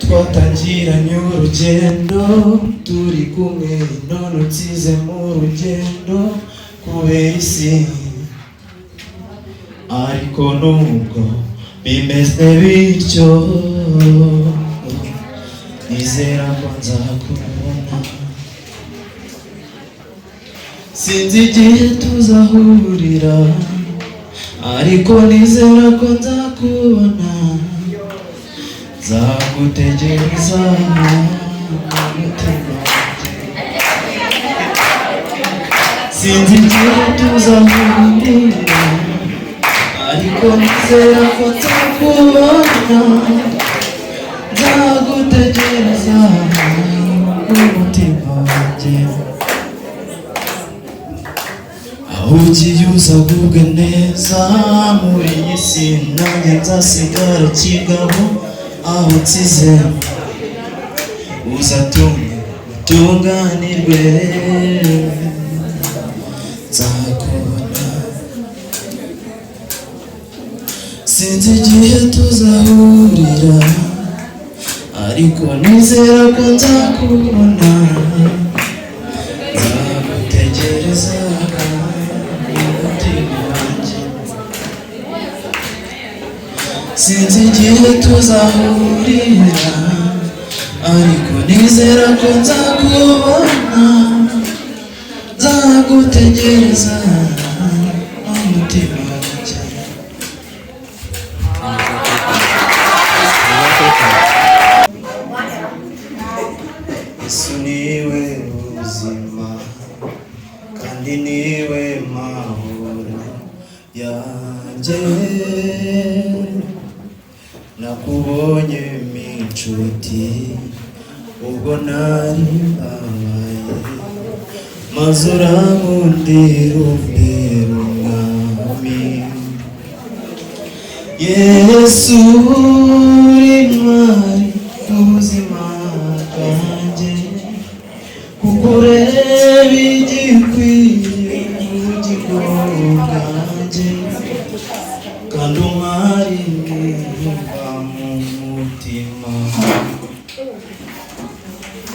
twatangiranye urugendo turi kumwe none unsize mu rugendo kubera isi, ariko nubwo bimeze bityo nizera ko nzakubona. Sinzi igihe tuzahurira ariko nizera ko nzakubona, nzagutegereza mu mutima wanjye. Sinzi igihe tuzahurira ariko nizera ko nzakubona, nzagutegereza mu mutima wanjye. Aho ugiye uzagubwe neza muri iyi si, nanjye nzasigara kigabo aho nsize, utunganirwe nzakubona. Sinzi igihe tuzahurira ariko nizera ko nzakubona, nzagutegereza umutima wanjye. Sinzi igihe tuzahurira ariko nizera ko nzakubona, nzagutegereza umutima wanjye. Yesu niwe ubuzima kandi niwe mahoro yanjye, nakubonye inshuti ubwo nari mbabaye, maze urankundira umbera umwami. Yesu uri intwari ubuzima bwanjye, kuko ureba igikwiye ubugingo bwanjye, kandi umwari nimba mu mutima.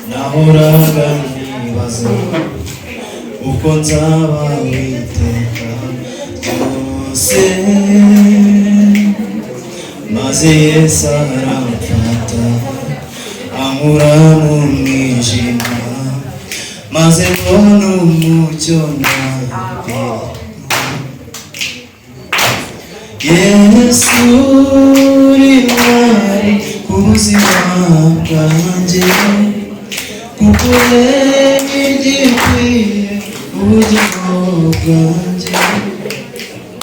Nahoraga nibaza uko nzaba witeka ryose, maze Yesu aramfata ankura mu mwijima, maze mbona umucyo nawe. Yesu uri intwari ku buzima bwanjye, kuko ureba igikwiye ubugingo bwanjye,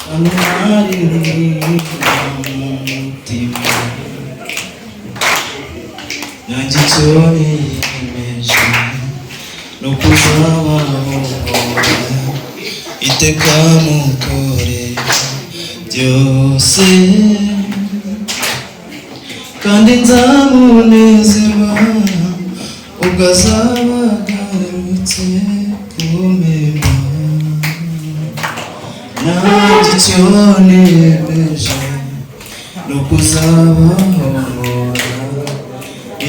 kandi umwari nimba mu mutima. Nanjye icyo niyemeje ni ukuzabaho iteka mukore byose, kandi nzamunezerwa ubwo azaba agarutse kumema. Nanjye icyo niyemeje ni ukuzabaho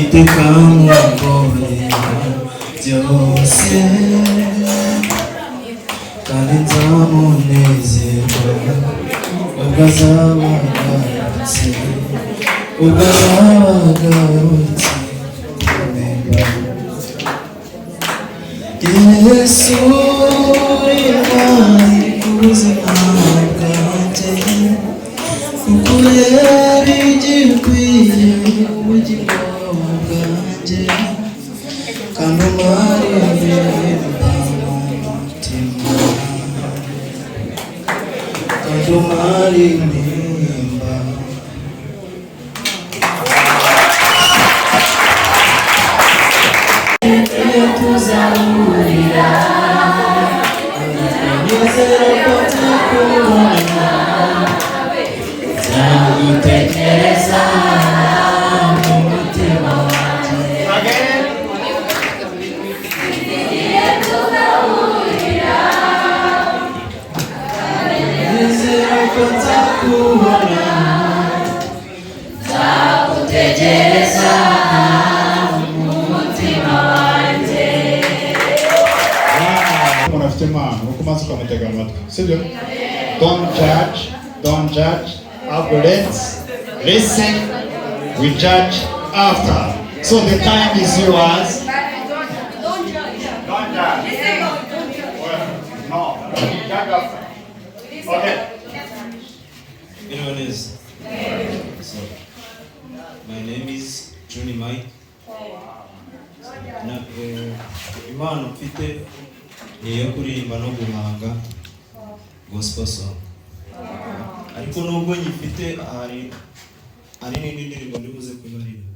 iteka mukore byose, kandi nzamunezerwa ubwo azaba agarutse, ubwo azaba agarutse kumema. Yesu uri intwari ku buzima bwanjye, kuko ureba igikwiye ubugingo bwanjye, kandi umwari nimba mu mutima, kandi umwari nimba. Igihe tuzahurira nizera ko nzakubona, nzagutegereza mu mutima wanjye. Igihe tuzahurira nizera ko nzakubona, nzagutegereza afite impano uko umaze ukamutega amatwi, sibyo? Don't judge, let's listen, we judge after. So the time is yours. Don't judge. No, judge after. Okay. Anyone else? So, my name is Johnny Mike. Impano mfite ni iyo kuririmba no guhanga gospel song. Ariko nubwo nyifite hari n'indi ndirimbo ndibuze kuririmba.